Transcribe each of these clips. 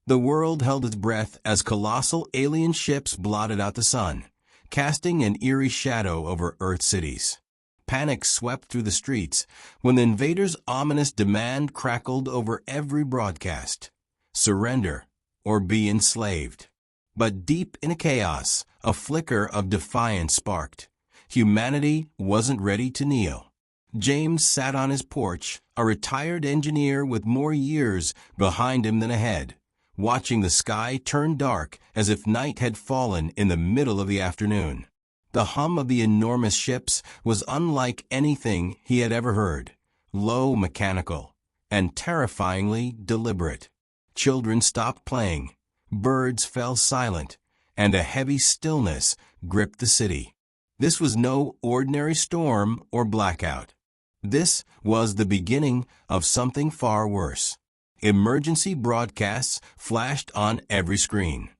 The world held its breath as colossal alien ships blotted out the sun, casting an eerie shadow over Earth cities. Panic swept through the streets when the invaders' ominous demand crackled over every broadcast: surrender or be enslaved. But deep in the chaos, a flicker of defiance sparked. Humanity wasn't ready to kneel. James sat on his porch, a retired engineer with more years behind him than ahead, watching the sky turn dark as if night had fallen in the middle of the afternoon. The hum of the enormous ships was unlike anything he had ever heard, low, mechanical, and terrifyingly deliberate. Children stopped playing, birds fell silent, and a heavy stillness gripped the city. This was no ordinary storm or blackout. This was the beginning of something far worse. Emergency broadcasts flashed on every screen.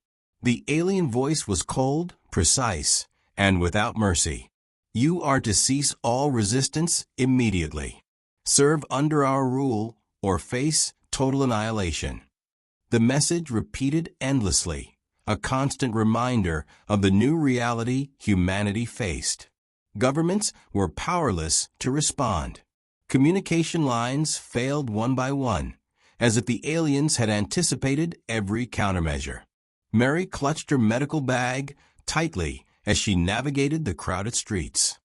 The alien voice was cold, precise, and without mercy. You are to cease all resistance immediately. Serve under our rule or face total annihilation. The message repeated endlessly, a constant reminder of the new reality humanity faced. Governments were powerless to respond. Communication lines failed one by one, as if the aliens had anticipated every countermeasure. Mary clutched her medical bag tightly as she navigated the crowded streets.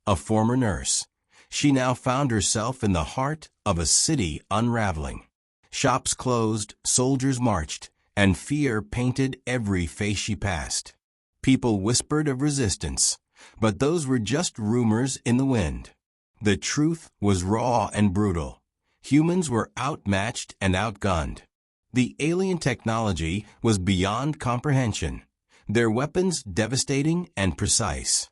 A former nurse, she now found herself in the heart of a city unraveling. Shops closed, soldiers marched, and fear painted every face she passed. People whispered of resistance, but those were just rumors in the wind. The truth was raw and brutal. Humans were outmatched and outgunned. The alien technology was beyond comprehension, their weapons devastating and precise.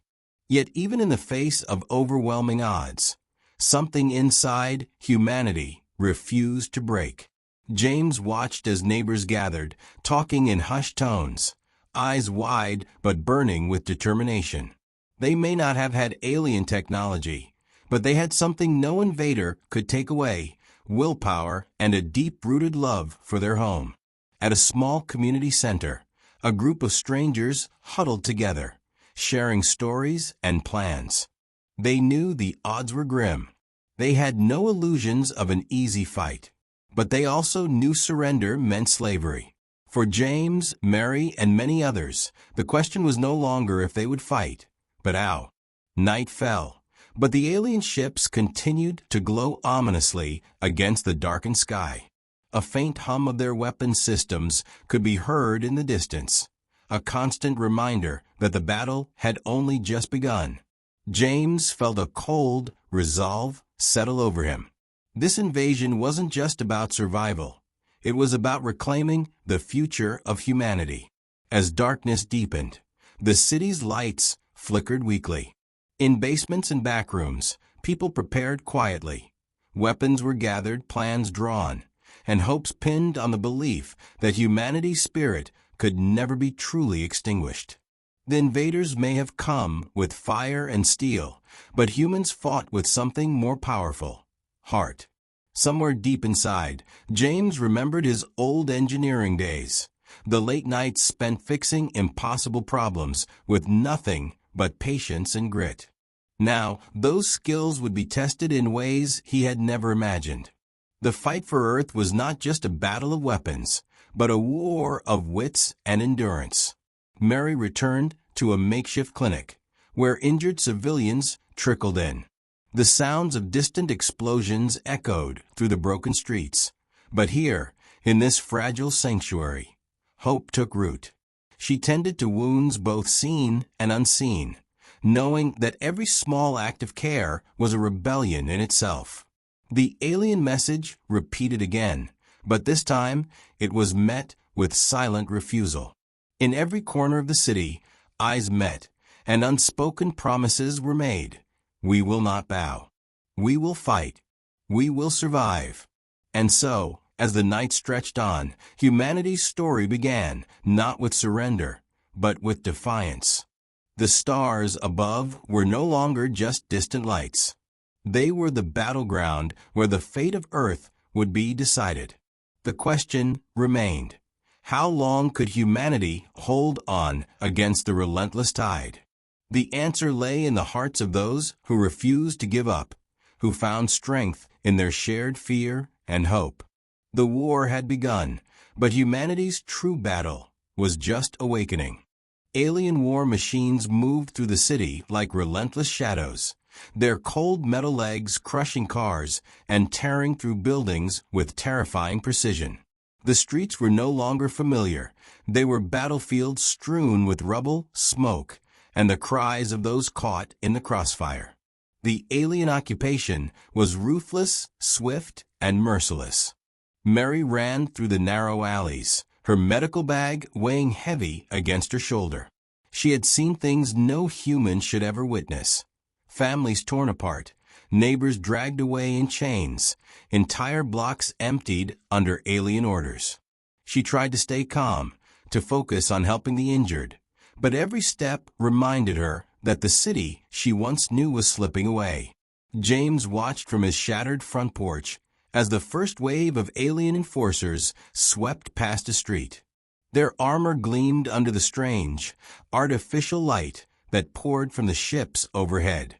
Yet even in the face of overwhelming odds, something inside humanity refused to break. James watched as neighbors gathered, talking in hushed tones, eyes wide but burning with determination. They may not have had alien technology, but they had something no invader could take away: willpower and a deep-rooted love for their home. At a small community center, a group of strangers huddled together, sharing stories and plans. They knew the odds were grim. They had no illusions of an easy fight, but they also knew surrender meant slavery. For James, Mary, and many others, the question was no longer if they would fight, but how. Night fell, but the alien ships continued to glow ominously against the darkened sky. A faint hum of their weapon systems could be heard in the distance, a constant reminder that the battle had only just begun. James felt a cold resolve settle over him. This invasion wasn't just about survival. It was about reclaiming the future of humanity. As darkness deepened, the city's lights flickered weakly. In basements and back rooms, people prepared quietly. Weapons were gathered, plans drawn, and hopes pinned on the belief that humanity's spirit could never be truly extinguished. The invaders may have come with fire and steel, but humans fought with something more powerful: heart. Somewhere deep inside, James remembered his old engineering days, the late nights spent fixing impossible problems with nothing but patience and grit. Now, those skills would be tested in ways he had never imagined. The fight for Earth was not just a battle of weapons, but a war of wits and endurance. Mary returned to a makeshift clinic, where injured civilians trickled in. The sounds of distant explosions echoed through the broken streets. But here, in this fragile sanctuary, hope took root. She tended to wounds both seen and unseen, knowing that every small act of care was a rebellion in itself. The alien message repeated again, but this time it was met with silent refusal. In every corner of the city, eyes met, and unspoken promises were made. We will not bow. We will fight. We will survive. And so, as the night stretched on, humanity's story began, not with surrender, but with defiance. The stars above were no longer just distant lights. They were the battleground where the fate of Earth would be decided. The question remained: How long could humanity hold on against the relentless tide? The answer lay in the hearts of those who refused to give up, who found strength in their shared fear and hope. The war had begun, but humanity's true battle was just awakening. Alien war machines moved through the city like relentless shadows, their cold metal legs crushing cars and tearing through buildings with terrifying precision. The streets were no longer familiar. They were battlefields strewn with rubble, smoke, and the cries of those caught in the crossfire. The alien occupation was ruthless, swift, and merciless. Mary ran through the narrow alleys, her medical bag weighing heavy against her shoulder. She had seen things no human should ever witness. Families torn apart, neighbors dragged away in chains, entire blocks emptied under alien orders. She tried to stay calm, to focus on helping the injured, but every step reminded her that the city she once knew was slipping away. James watched from his shattered front porch as the first wave of alien enforcers swept past a street. Their armor gleamed under the strange, artificial light that poured from the ships overhead.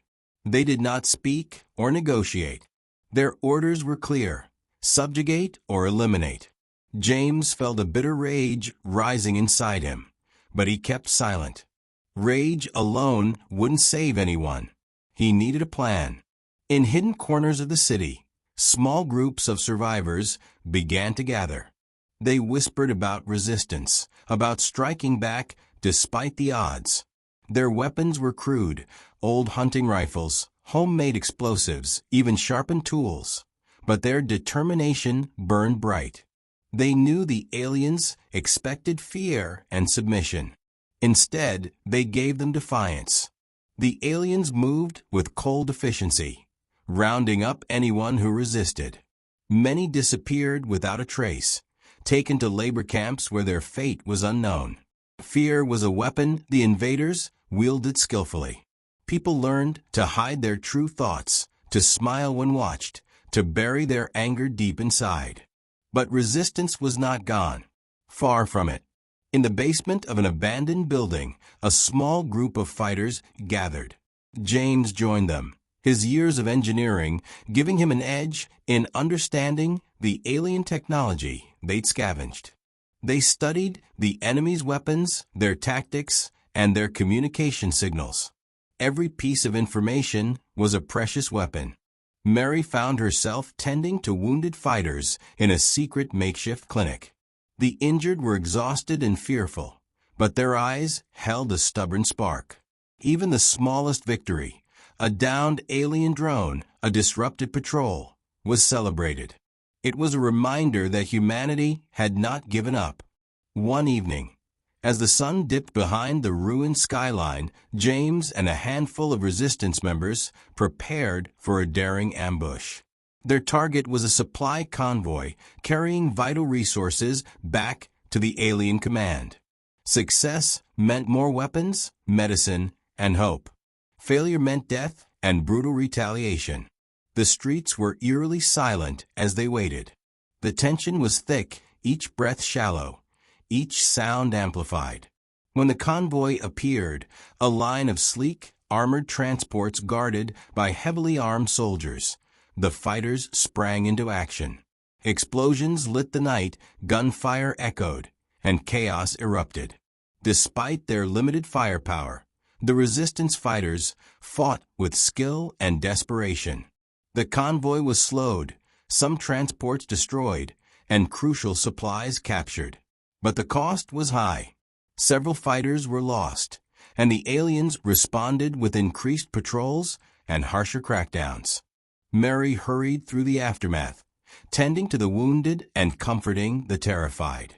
They did not speak or negotiate. Their orders were clear: subjugate or eliminate. James felt a bitter rage rising inside him, but he kept silent. Rage alone wouldn't save anyone. He needed a plan. In hidden corners of the city, small groups of survivors began to gather. They whispered about resistance, about striking back despite the odds. Their weapons were crude: old hunting rifles, homemade explosives, even sharpened tools. But their determination burned bright. They knew the aliens expected fear and submission. Instead, they gave them defiance. The aliens moved with cold efficiency, rounding up anyone who resisted. Many disappeared without a trace, taken to labor camps where their fate was unknown. Fear was a weapon the invaders wielded skillfully. People learned to hide their true thoughts, to smile when watched, to bury their anger deep inside. But resistance was not gone. Far from it. In the basement of an abandoned building, a small group of fighters gathered. James joined them, his years of engineering giving him an edge in understanding the alien technology they'd scavenged. They studied the enemy's weapons, their tactics, and their communication signals. Every piece of information was a precious weapon. Mary found herself tending to wounded fighters in a secret makeshift clinic. The injured were exhausted and fearful, but their eyes held a stubborn spark. Even the smallest victory, a downed alien drone, a disrupted patrol, was celebrated. It was a reminder that humanity had not given up. One evening, as the sun dipped behind the ruined skyline, James and a handful of resistance members prepared for a daring ambush. Their target was a supply convoy carrying vital resources back to the alien command. Success meant more weapons, medicine, and hope. Failure meant death and brutal retaliation. The streets were eerily silent as they waited. The tension was thick, each breath shallow, each sound amplified. When the convoy appeared, a line of sleek, armored transports guarded by heavily armed soldiers, the fighters sprang into action. Explosions lit the night, gunfire echoed, and chaos erupted. Despite their limited firepower, the resistance fighters fought with skill and desperation. The convoy was slowed, some transports destroyed, and crucial supplies captured. But the cost was high. Several fighters were lost, and the aliens responded with increased patrols and harsher crackdowns. Mary hurried through the aftermath, tending to the wounded and comforting the terrified.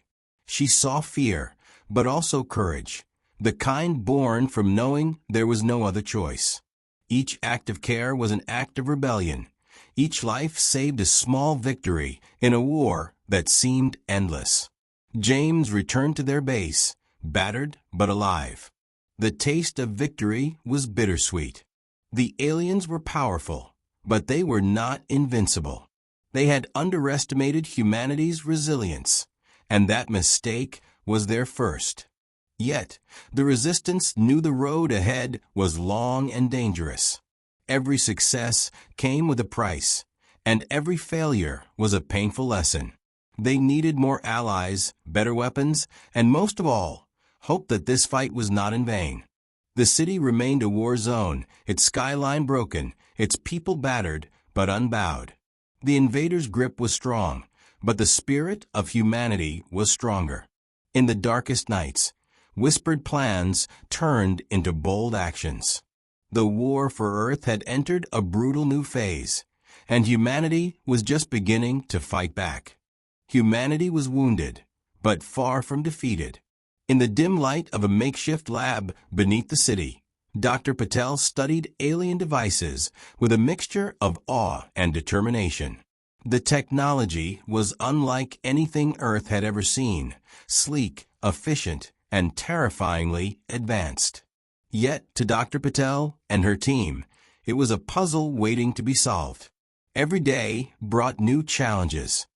She saw fear, but also courage, the kind born from knowing there was no other choice. Each act of care was an act of rebellion. Each life saved a small victory in a war that seemed endless. James returned to their base, battered but alive. The taste of victory was bittersweet. The aliens were powerful, but they were not invincible. They had underestimated humanity's resilience, and that mistake was their first. Yet, the resistance knew the road ahead was long and dangerous. Every success came with a price, and every failure was a painful lesson. They needed more allies, better weapons, and most of all, hope that this fight was not in vain. The city remained a war zone, its skyline broken, its people battered, but unbowed. The invaders' grip was strong, but the spirit of humanity was stronger. In the darkest nights, whispered plans turned into bold actions. The war for Earth had entered a brutal new phase, and humanity was just beginning to fight back. Humanity was wounded, but far from defeated. In the dim light of a makeshift lab beneath the city, Dr. Patel studied alien devices with a mixture of awe and determination. The technology was unlike anything Earth had ever seen, sleek, efficient, and terrifyingly advanced. Yet, to Dr. Patel and her team, it was a puzzle waiting to be solved. Every day brought new challenges.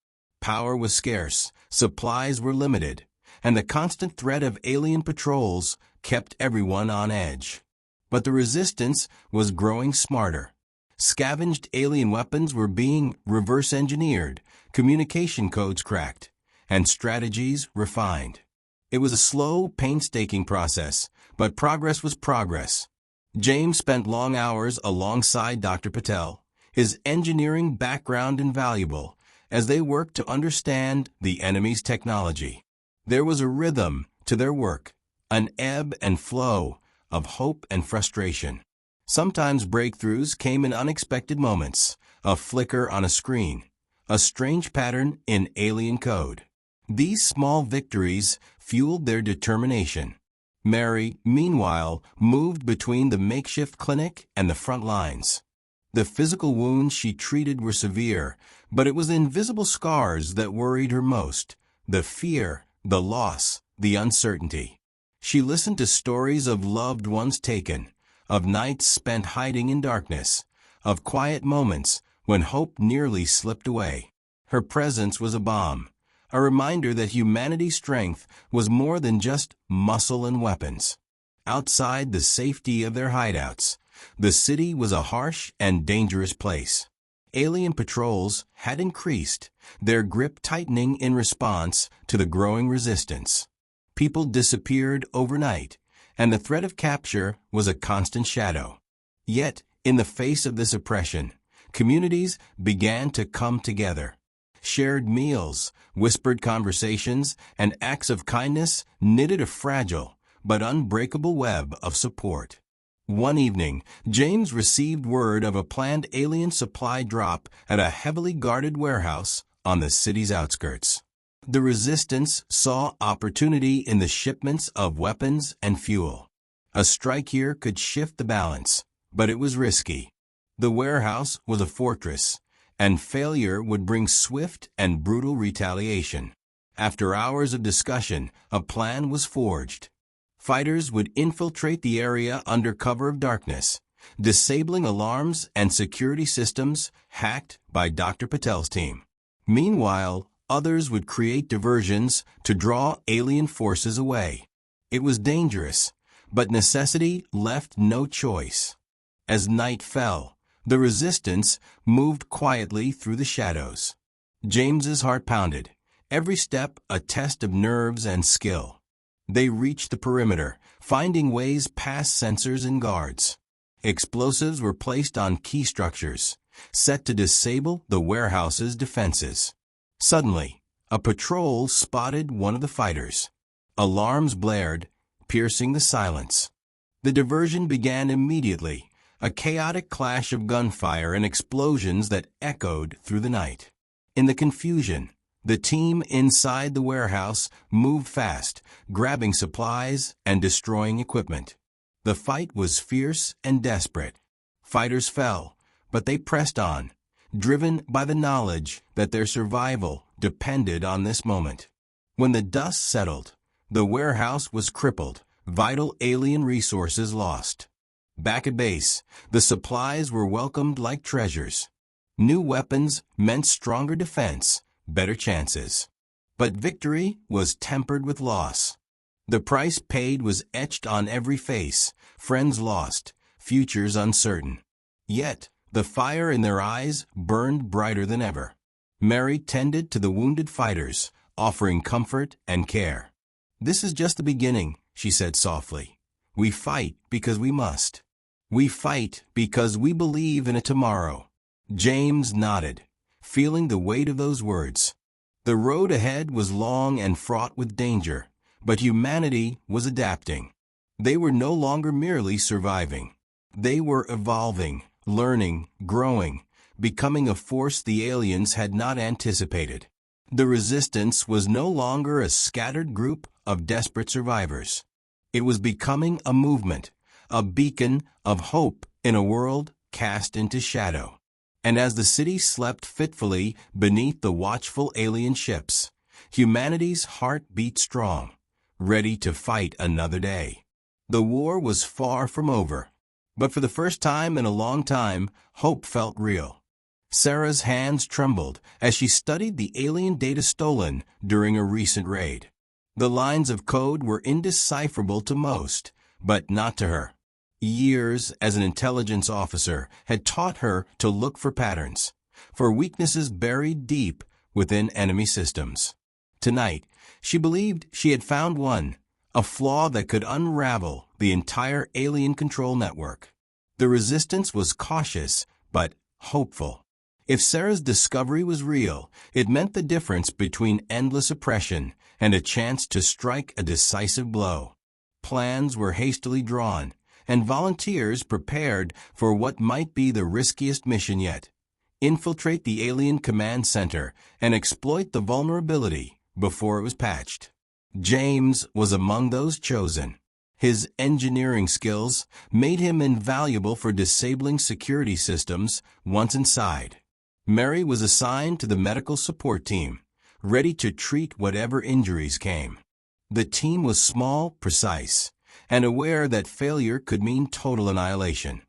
Power was scarce, supplies were limited, and the constant threat of alien patrols kept everyone on edge. But the resistance was growing smarter. Scavenged alien weapons were being reverse-engineered, communication codes cracked, and strategies refined. It was a slow, painstaking process, but progress was progress. James spent long hours alongside Dr. Patel, his engineering background invaluable, as they worked to understand the enemy's technology. There was a rhythm to their work, an ebb and flow of hope and frustration. Sometimes breakthroughs came in unexpected moments, a flicker on a screen, a strange pattern in alien code. These small victories fueled their determination. Mary, meanwhile, moved between the makeshift clinic and the front lines. The physical wounds she treated were severe, but it was the invisible scars that worried her most. The fear, the loss, the uncertainty. She listened to stories of loved ones taken, of nights spent hiding in darkness, of quiet moments when hope nearly slipped away. Her presence was a balm, a reminder that humanity's strength was more than just muscle and weapons. Outside the safety of their hideouts, the city was a harsh and dangerous place. Alien patrols had increased, their grip tightening in response to the growing resistance. People disappeared overnight, and the threat of capture was a constant shadow. Yet, in the face of this oppression, communities began to come together. Shared meals, whispered conversations, and acts of kindness knitted a fragile but unbreakable web of support. One evening, James received word of a planned alien supply drop at a heavily guarded warehouse on the city's outskirts. The resistance saw opportunity in the shipments of weapons and fuel. A strike here could shift the balance, but it was risky. The warehouse was a fortress, and failure would bring swift and brutal retaliation. After hours of discussion, a plan was forged. Fighters would infiltrate the area under cover of darkness, disabling alarms and security systems hacked by Dr. Patel's team. Meanwhile, others would create diversions to draw alien forces away. It was dangerous, but necessity left no choice. As night fell, the resistance moved quietly through the shadows. James's heart pounded, every step a test of nerves and skill. They reached the perimeter, finding ways past sensors and guards. Explosives were placed on key structures, set to disable the warehouse's defenses. Suddenly, a patrol spotted one of the fighters. Alarms blared, piercing the silence. The diversion began immediately, a chaotic clash of gunfire and explosions that echoed through the night. In the confusion, the team inside the warehouse moved fast, grabbing supplies and destroying equipment. The fight was fierce and desperate. Fighters fell, but they pressed on, driven by the knowledge that their survival depended on this moment. When the dust settled, the warehouse was crippled, vital alien resources lost. Back at base, the supplies were welcomed like treasures. New weapons meant stronger defense, better chances. But victory was tempered with loss. The price paid was etched on every face, friends lost, futures uncertain. Yet, the fire in their eyes burned brighter than ever. Mary tended to the wounded fighters, offering comfort and care. "This is just the beginning," she said softly. "We fight because we must. We fight because we believe in a tomorrow." James nodded, feeling the weight of those words. The road ahead was long and fraught with danger, but humanity was adapting. They were no longer merely surviving. They were evolving, learning, growing, becoming a force the aliens had not anticipated. The resistance was no longer a scattered group of desperate survivors. It was becoming a movement, a beacon of hope in a world cast into shadow. And as the city slept fitfully beneath the watchful alien ships, humanity's heart beat strong, ready to fight another day. The war was far from over, but for the first time in a long time, hope felt real. Sarah's hands trembled as she studied the alien data stolen during a recent raid. The lines of code were indecipherable to most, but not to her. Years as an intelligence officer had taught her to look for patterns, for weaknesses buried deep within enemy systems. Tonight, she believed she had found one, a flaw that could unravel the entire alien control network. The resistance was cautious, but hopeful. If Sarah's discovery was real, it meant the difference between endless oppression and a chance to strike a decisive blow. Plans were hastily drawn, and volunteers prepared for what might be the riskiest mission yet: infiltrate the alien command center and exploit the vulnerability before it was patched. James was among those chosen. His engineering skills made him invaluable for disabling security systems once inside. Mary was assigned to the medical support team, ready to treat whatever injuries came. The team was small, precise, and aware that failure could mean total annihilation.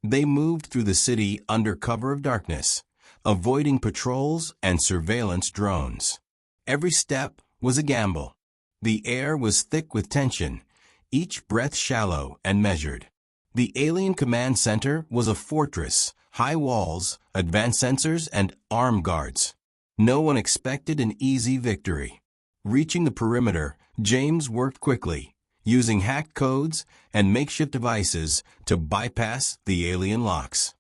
They moved through the city under cover of darkness, avoiding patrols and surveillance drones. Every step was a gamble. The air was thick with tension, each breath shallow and measured. The alien command center was a fortress, high walls, advanced sensors, and armed guards. No one expected an easy victory. Reaching the perimeter, James worked quickly, using hacked codes and makeshift devices to bypass the alien locks.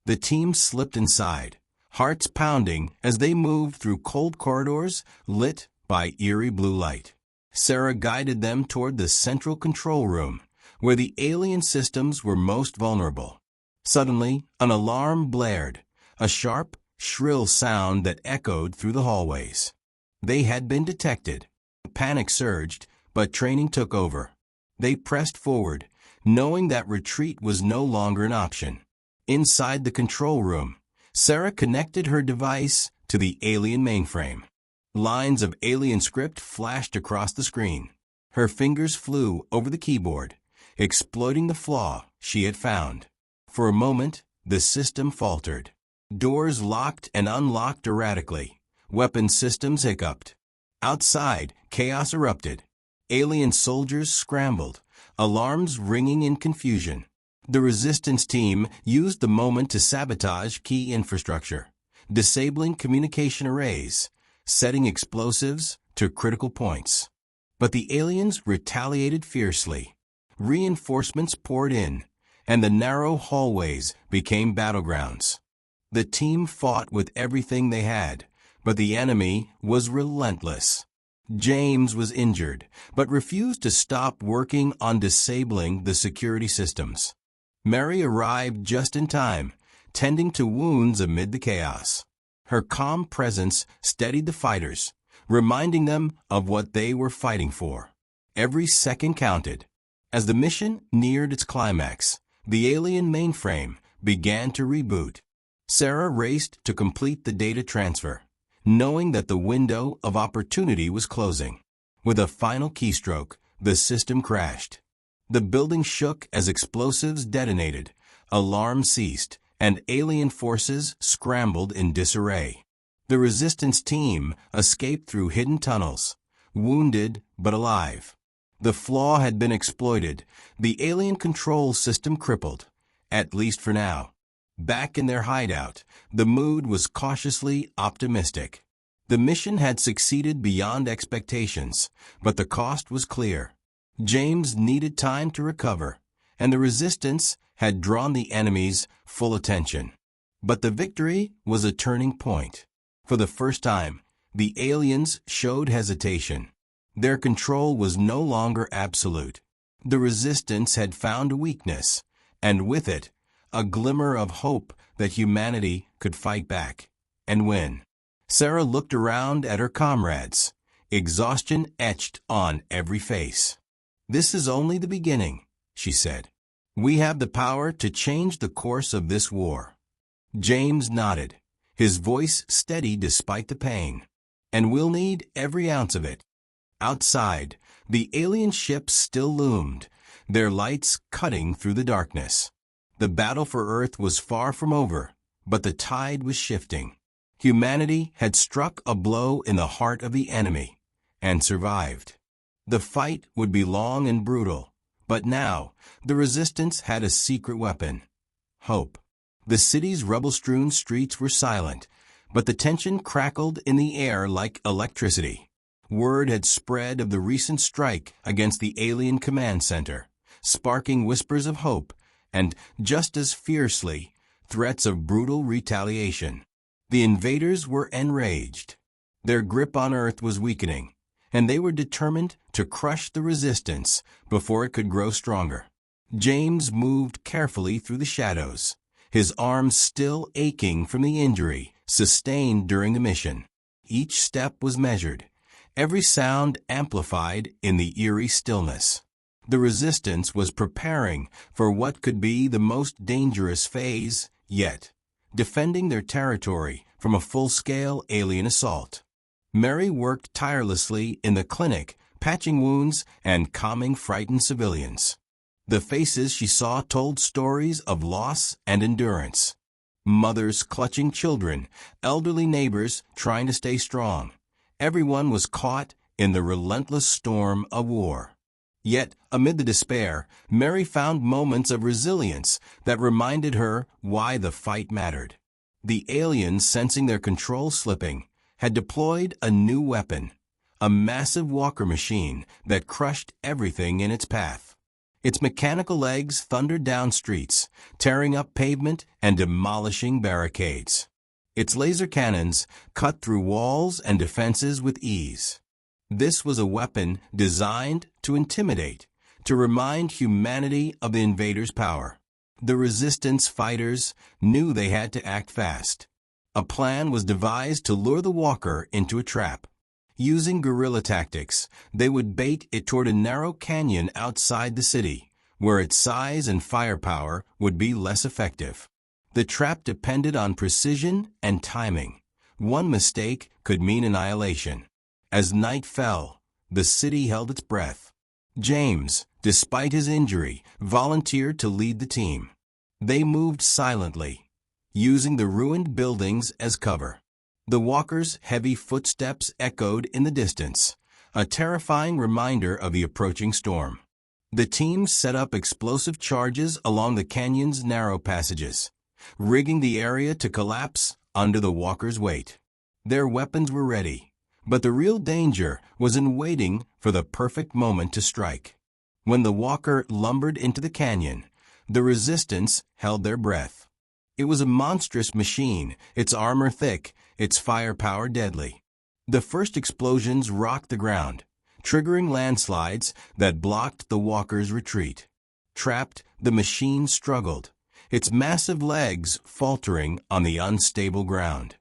The team slipped inside, hearts pounding as they moved through cold corridors lit by eerie blue light. Sarah guided them toward the central control room, where the alien systems were most vulnerable. Suddenly, an alarm blared, a sharp, shrill sound that echoed through the hallways. They had been detected. Panic surged, but training took over. They pressed forward, knowing that retreat was no longer an option. Inside the control room, Sarah connected her device to the alien mainframe. Lines of alien script flashed across the screen. Her fingers flew over the keyboard, exploiting the flaw she had found. For a moment, the system faltered. Doors locked and unlocked erratically. Weapon systems hiccuped. Outside, chaos erupted. Alien soldiers scrambled, alarms ringing in confusion. The resistance team used the moment to sabotage key infrastructure, disabling communication arrays, setting explosives to critical points. But the aliens retaliated fiercely. Reinforcements poured in, and the narrow hallways became battlegrounds. The team fought with everything they had, but the enemy was relentless. James was injured, but refused to stop working on disabling the security systems. Mary arrived just in time, tending to wounds amid the chaos. Her calm presence steadied the fighters, reminding them of what they were fighting for. Every second counted. As the mission neared its climax, the alien mainframe began to reboot. Sarah raced to complete the data transfer, knowing that the window of opportunity was closing. With a final keystroke, the system crashed. The building shook as explosives detonated, alarms ceased, and alien forces scrambled in disarray. The resistance team escaped through hidden tunnels, wounded but alive. The flaw had been exploited, the alien control system crippled, at least for now. Back in their hideout, the mood was cautiously optimistic. The mission had succeeded beyond expectations, but the cost was clear. James needed time to recover, and the resistance had drawn the enemy's full attention. But the victory was a turning point. For the first time, the aliens showed hesitation. Their control was no longer absolute. The resistance had found a weakness, and with it, a glimmer of hope that humanity could fight back and win. Sarah looked around at her comrades, exhaustion etched on every face. "This is only the beginning," she said. "We have the power to change the course of this war." James nodded, his voice steady despite the pain. "And we'll need every ounce of it." Outside, the alien ships still loomed, their lights cutting through the darkness. The battle for Earth was far from over, but the tide was shifting. Humanity had struck a blow in the heart of the enemy, and survived. The fight would be long and brutal, but now the resistance had a secret weapon: hope. The city's rubble-strewn streets were silent, but the tension crackled in the air like electricity. Word had spread of the recent strike against the alien command center, sparking whispers of hope and, just as fiercely, threats of brutal retaliation. The invaders were enraged. Their grip on Earth was weakening, and they were determined to crush the resistance before it could grow stronger. James moved carefully through the shadows, his arms still aching from the injury sustained during the mission. Each step was measured, every sound amplified in the eerie stillness. The resistance was preparing for what could be the most dangerous phase yet, defending their territory from a full-scale alien assault. Mary worked tirelessly in the clinic, patching wounds and calming frightened civilians. The faces she saw told stories of loss and endurance. Mothers clutching children, elderly neighbors trying to stay strong. Everyone was caught in the relentless storm of war. Yet, amid the despair, Mary found moments of resilience that reminded her why the fight mattered. The aliens, sensing their control slipping, had deployed a new weapon, a massive walker machine that crushed everything in its path. Its mechanical legs thundered down streets, tearing up pavement and demolishing barricades. Its laser cannons cut through walls and defenses with ease. This was a weapon designed to intimidate, to remind humanity of the invaders' power. The resistance fighters knew they had to act fast. A plan was devised to lure the walker into a trap. Using guerrilla tactics, they would bait it toward a narrow canyon outside the city, where its size and firepower would be less effective. The trap depended on precision and timing. One mistake could mean annihilation. As night fell, the city held its breath. James, despite his injury, volunteered to lead the team. They moved silently, using the ruined buildings as cover. The walkers' heavy footsteps echoed in the distance, a terrifying reminder of the approaching storm. The team set up explosive charges along the canyon's narrow passages, rigging the area to collapse under the walkers' weight. Their weapons were ready, but the real danger was in waiting for the perfect moment to strike. When the walker lumbered into the canyon, the resistance held their breath. It was a monstrous machine, its armor thick, its firepower deadly. The first explosions rocked the ground, triggering landslides that blocked the walker's retreat. Trapped, the machine struggled, its massive legs faltering on the unstable ground.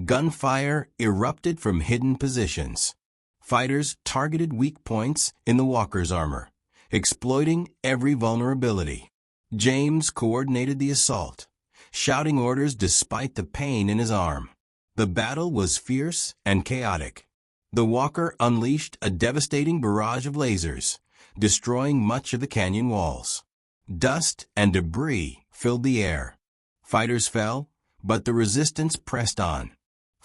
Gunfire erupted from hidden positions. Fighters targeted weak points in the walker's armor, exploiting every vulnerability. James coordinated the assault, shouting orders despite the pain in his arm. The battle was fierce and chaotic. The walker unleashed a devastating barrage of lasers, destroying much of the canyon walls. Dust and debris filled the air. Fighters fell, but the resistance pressed on.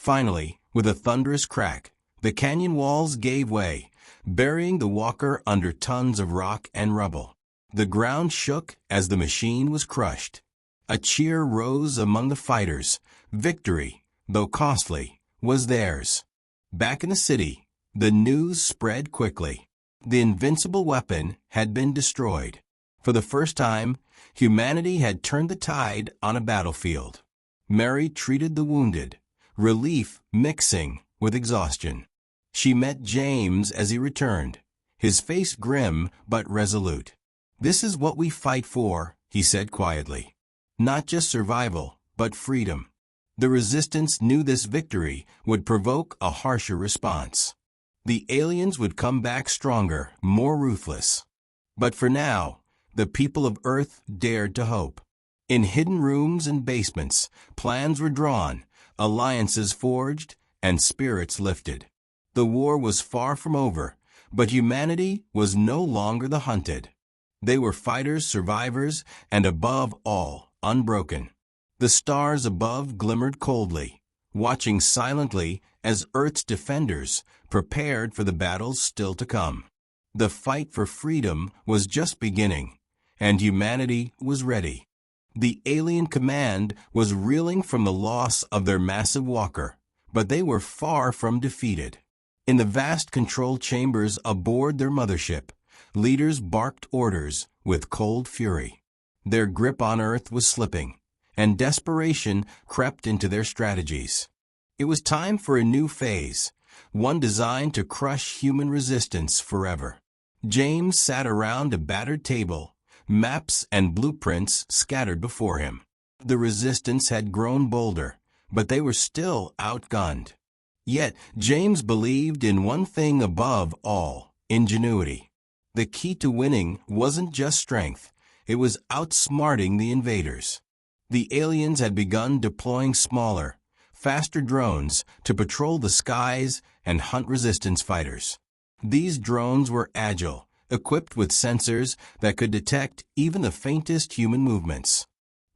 Finally, with a thunderous crack, the canyon walls gave way, burying the walker under tons of rock and rubble. The ground shook as the machine was crushed. A cheer rose among the fighters. Victory, though costly, was theirs. Back in the city, the news spread quickly. The invincible weapon had been destroyed. For the first time, humanity had turned the tide on a battlefield. Mary treated the wounded, relief mixing with exhaustion. She met James as he returned, his face grim but resolute. "This is what we fight for," he said quietly. "Not just survival, but freedom." The resistance knew this victory would provoke a harsher response. The aliens would come back stronger, more ruthless. But for now, the people of Earth dared to hope. In hidden rooms and basements, plans were drawn, alliances forged, and spirits lifted. The war was far from over, but humanity was no longer the hunted. They were fighters, survivors, and above all, unbroken. The stars above glimmered coldly, watching silently as Earth's defenders prepared for the battles still to come. The fight for freedom was just beginning, and humanity was ready. The alien command was reeling from the loss of their massive walker, but they were far from defeated. In the vast control chambers aboard their mothership, leaders barked orders with cold fury. Their grip on Earth was slipping, and desperation crept into their strategies. It was time for a new phase, one designed to crush human resistance forever. James sat around a battered table, maps and blueprints scattered before him. The resistance had grown bolder, but they were still outgunned. Yet James believed in one thing above all: ingenuity. The key to winning wasn't just strength, it was outsmarting the invaders. The aliens had begun deploying smaller, faster drones to patrol the skies and hunt resistance fighters. These drones were agile, equipped with sensors that could detect even the faintest human movements.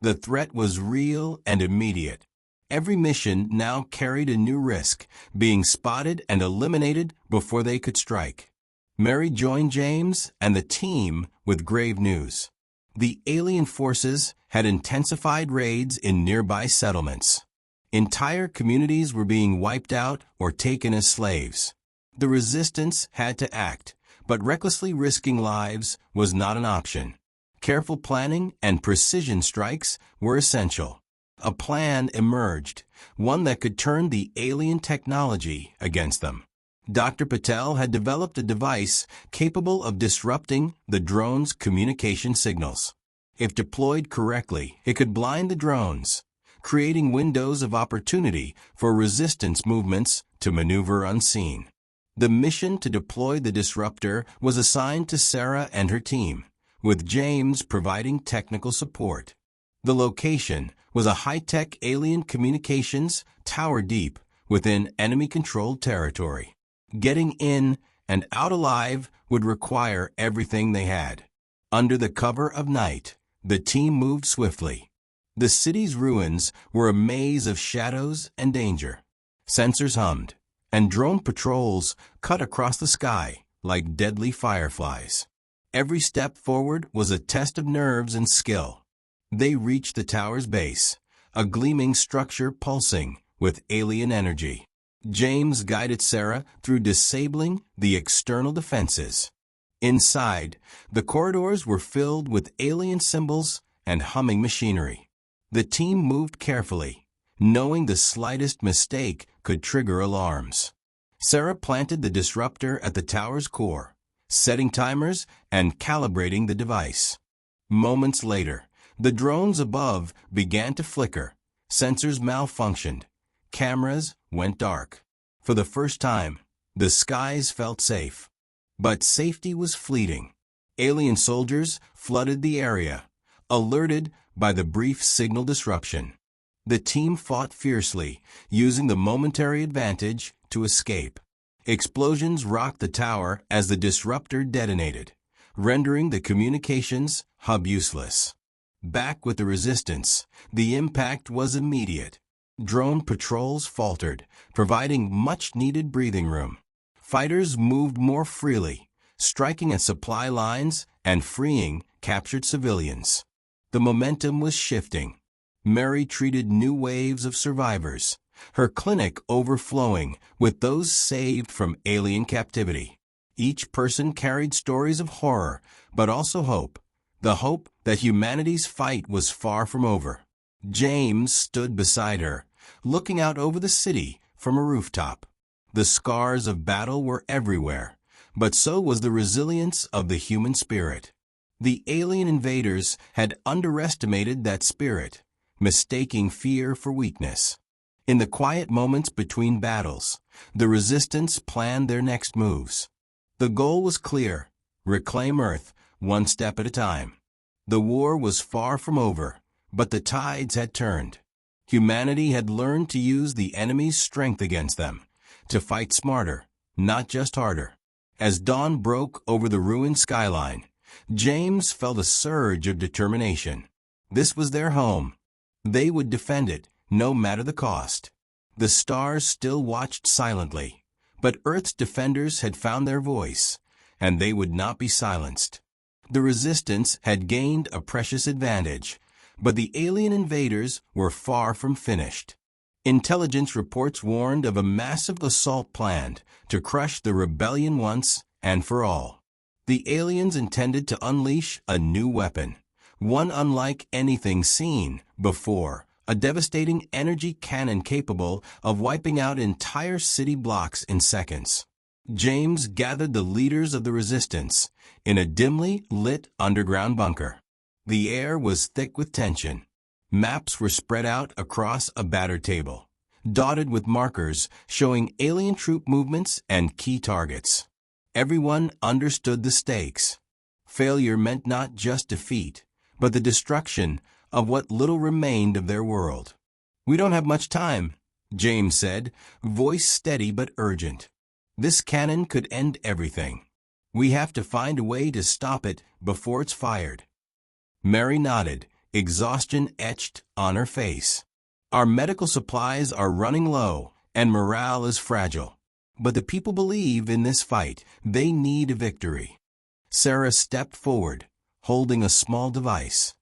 The threat was real and immediate. Every mission now carried a new risk, being spotted and eliminated before they could strike. Mary joined James and the team with grave news. The alien forces had intensified raids in nearby settlements. Entire communities were being wiped out or taken as slaves. The resistance had to act, but recklessly risking lives was not an option. Careful planning and precision strikes were essential. A plan emerged, one that could turn the alien technology against them. Dr. Patel had developed a device capable of disrupting the drone's communication signals. If deployed correctly, it could blind the drones, creating windows of opportunity for resistance movements to maneuver unseen. The mission to deploy the disruptor was assigned to Sarah and her team, with James providing technical support. The location was a high-tech alien communications tower deep within enemy-controlled territory. Getting in and out alive would require everything they had. Under the cover of night, the team moved swiftly. The city's ruins were a maze of shadows and danger. Sensors hummed, and drone patrols cut across the sky like deadly fireflies. Every step forward was a test of nerves and skill. They reached the tower's base, a gleaming structure pulsing with alien energy. James guided Sarah through disabling the external defenses. Inside, the corridors were filled with alien symbols and humming machinery. The team moved carefully, knowing the slightest mistake could trigger alarms. Sarah planted the disruptor at the tower's core, setting timers and calibrating the device. Moments later, the drones above began to flicker, sensors malfunctioned, cameras went dark. For the first time, the skies felt safe. But safety was fleeting. Alien soldiers flooded the area, alerted by the brief signal disruption. The team fought fiercely, using the momentary advantage to escape. Explosions rocked the tower as the disruptor detonated, rendering the communications hub useless. Back with the resistance, the impact was immediate. Drone patrols faltered, providing much-needed breathing room. Fighters moved more freely, striking at supply lines and freeing captured civilians. The momentum was shifting. Mary treated new waves of survivors, her clinic overflowing with those saved from alien captivity. Each person carried stories of horror, but also hope, the hope that humanity's fight was far from over. James stood beside her, looking out over the city from a rooftop. The scars of battle were everywhere, but so was the resilience of the human spirit. The alien invaders had underestimated that spirit, mistaking fear for weakness. In the quiet moments between battles, the resistance planned their next moves. The goal was clear: reclaim Earth, one step at a time. The war was far from over, but the tides had turned. Humanity had learned to use the enemy's strength against them, to fight smarter, not just harder. As dawn broke over the ruined skyline, James felt a surge of determination. This was their home. They would defend it, no matter the cost. The stars still watched silently, but Earth's defenders had found their voice, and they would not be silenced. The resistance had gained a precious advantage, but the alien invaders were far from finished. Intelligence reports warned of a massive assault planned to crush the rebellion once and for all. The aliens intended to unleash a new weapon, one unlike anything seen before, a devastating energy cannon capable of wiping out entire city blocks in seconds. James gathered the leaders of the resistance in a dimly lit underground bunker. The air was thick with tension. Maps were spread out across a battered table, dotted with markers showing alien troop movements and key targets. Everyone understood the stakes. Failure meant not just defeat, but the destruction of what little remained of their world. "We don't have much time," James said, voice steady but urgent. "This cannon could end everything. We have to find a way to stop it before it's fired." Mary nodded, exhaustion etched on her face. "Our medical supplies are running low, and morale is fragile. But the people believe in this fight. They need a victory." Sarah stepped forward, holding a small device.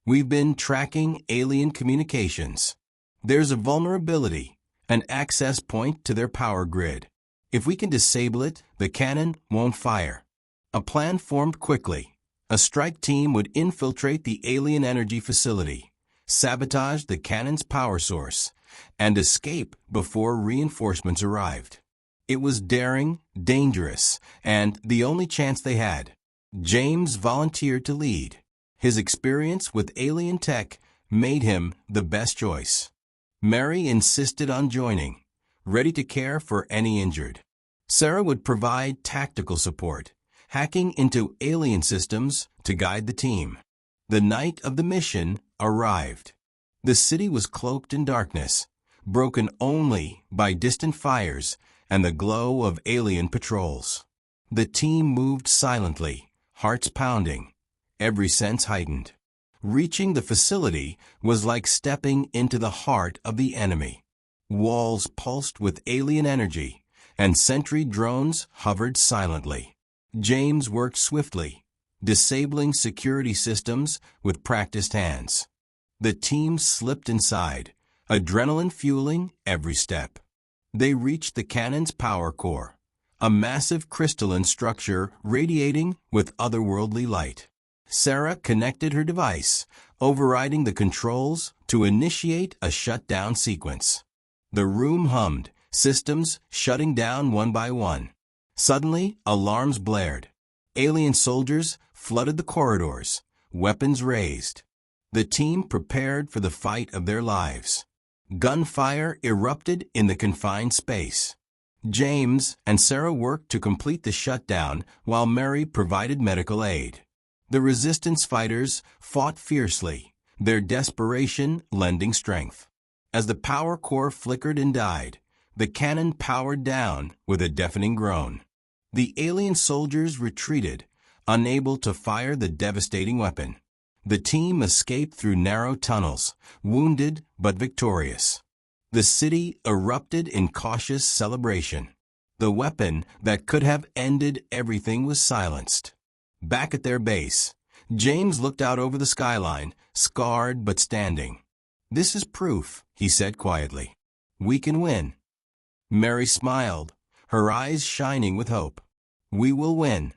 "We've been tracking alien communications. There's a vulnerability, an access point to their power grid. If we can disable it, the cannon won't fire." A plan formed quickly. A strike team would infiltrate the alien energy facility, sabotage the cannon's power source, and escape before reinforcements arrived. It was daring, dangerous, and the only chance they had. James volunteered to lead. His experience with alien tech made him the best choice. Mary insisted on joining, ready to care for any injured. Sarah would provide tactical support, hacking into alien systems to guide the team. The night of the mission arrived. The city was cloaked in darkness, broken only by distant fires and the glow of alien patrols. The team moved silently, hearts pounding, every sense heightened. Reaching the facility was like stepping into the heart of the enemy. Walls pulsed with alien energy, and sentry drones hovered silently. James worked swiftly, disabling security systems with practiced hands. The team slipped inside, adrenaline fueling every step. They reached the cannon's power core, a massive crystalline structure radiating with otherworldly light. Sarah connected her device, overriding the controls to initiate a shutdown sequence. The room hummed, systems shutting down one by one. Suddenly, alarms blared. Alien soldiers flooded the corridors, weapons raised. The team prepared for the fight of their lives. Gunfire erupted in the confined space. James and Sarah worked to complete the shutdown while Mary provided medical aid. The resistance fighters fought fiercely, their desperation lending strength. As the power core flickered and died, the cannon powered down with a deafening groan. The alien soldiers retreated, unable to fire the devastating weapon. The team escaped through narrow tunnels, wounded but victorious. The city erupted in cautious celebration. The weapon that could have ended everything was silenced. Back at their base, James looked out over the skyline, scarred but standing. "This is proof," he said quietly. "We can win." Mary smiled, her eyes shining with hope. "We will win."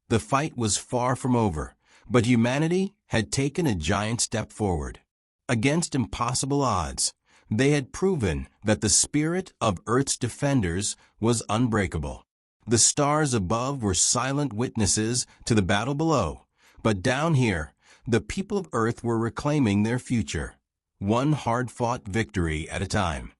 The fight was far from over, but humanity had taken a giant step forward. Against impossible odds, they had proven that the spirit of Earth's defenders was unbreakable. The stars above were silent witnesses to the battle below, but down here, the people of Earth were reclaiming their future, one hard-fought victory at a time.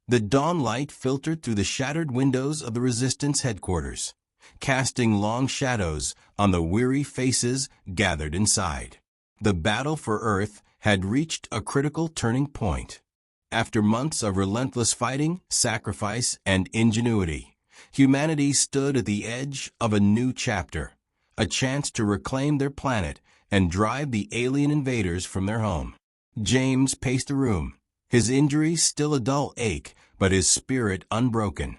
The dawn light filtered through the shattered windows of the Resistance headquarters, casting long shadows on the weary faces gathered inside. The battle for Earth had reached a critical turning point. After months of relentless fighting, sacrifice, and ingenuity, humanity stood at the edge of a new chapter, a chance to reclaim their planet and drive the alien invaders from their home. James paced the room, his injuries still a dull ache, but his spirit unbroken.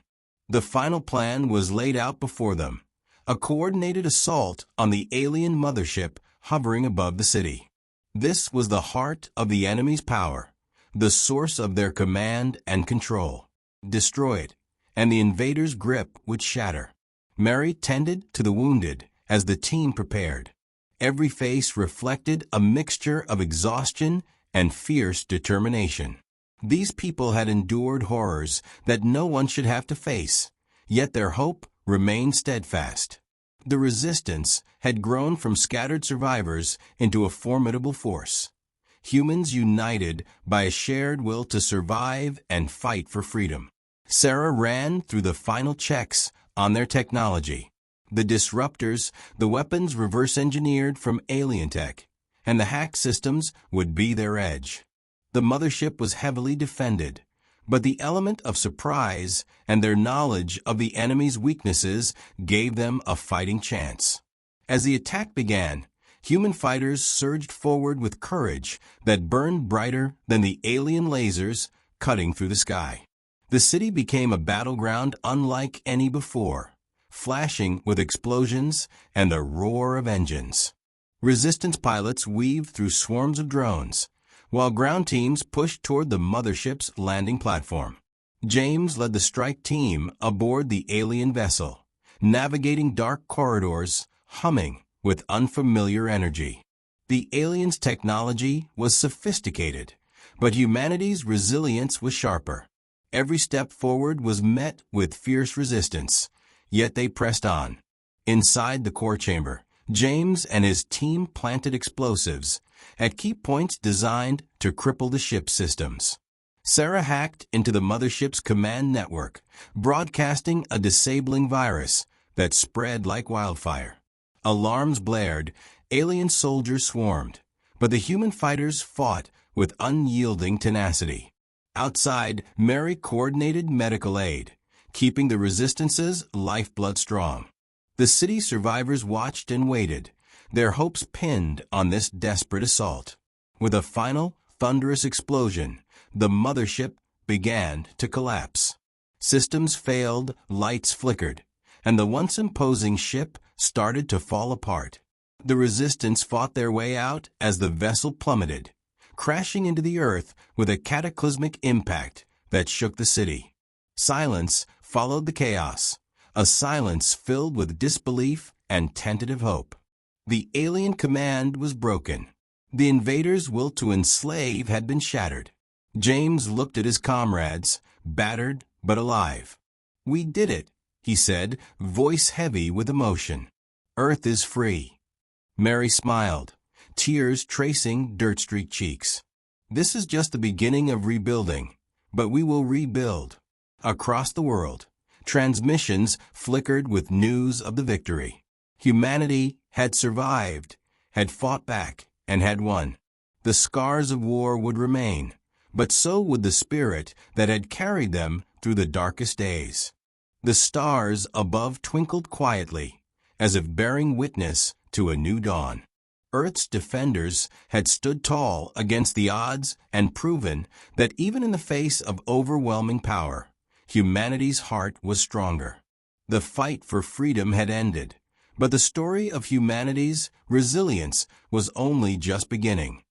The final plan was laid out before them, a coordinated assault on the alien mothership hovering above the city. This was the heart of the enemy's power, the source of their command and control. Destroy it, and the invaders' grip would shatter. Mary tended to the wounded as the team prepared. Every face reflected a mixture of exhaustion and fierce determination. These people had endured horrors that no one should have to face, yet their hope remained steadfast. The Resistance had grown from scattered survivors into a formidable force. Humans united by a shared will to survive and fight for freedom. Sarah ran through the final checks on their technology. The disruptors, the weapons reverse-engineered from alien tech, and the hack systems would be their edge. The mothership was heavily defended, but the element of surprise and their knowledge of the enemy's weaknesses gave them a fighting chance. As the attack began, human fighters surged forward with courage that burned brighter than the alien lasers cutting through the sky. The city became a battleground unlike any before, flashing with explosions and the roar of engines. Resistance pilots weaved through swarms of drones, while ground teams pushed toward the mothership's landing platform. James led the strike team aboard the alien vessel, navigating dark corridors, humming with unfamiliar energy. The aliens' technology was sophisticated, but humanity's resilience was sharper. Every step forward was met with fierce resistance, yet they pressed on. Inside the core chamber, James and his team planted explosives at key points designed to cripple the ship's systems. Sarah hacked into the mothership's command network, broadcasting a disabling virus that spread like wildfire. Alarms blared, alien soldiers swarmed, but the human fighters fought with unyielding tenacity. Outside, Mary coordinated medical aid, keeping the Resistance's lifeblood strong. The city survivors watched and waited, their hopes pinned on this desperate assault. With a final, thunderous explosion, the mothership began to collapse. Systems failed, lights flickered, and the once imposing ship started to fall apart. The Resistance fought their way out as the vessel plummeted, crashing into the earth with a cataclysmic impact that shook the city. Silence followed the chaos, a silence filled with disbelief and tentative hope. The alien command was broken. The invaders' will to enslave had been shattered. James looked at his comrades, battered but alive. "We did it," he said, voice heavy with emotion. "Earth is free." Mary smiled, tears tracing dirt-streaked cheeks. "This is just the beginning of rebuilding, but we will rebuild." Across the world, transmissions flickered with news of the victory. Humanity had survived, had fought back, and had won. The scars of war would remain, but so would the spirit that had carried them through the darkest days. The stars above twinkled quietly, as if bearing witness to a new dawn. Earth's defenders had stood tall against the odds and proven that even in the face of overwhelming power, humanity's heart was stronger. The fight for freedom had ended, but the story of humanity's resilience was only just beginning.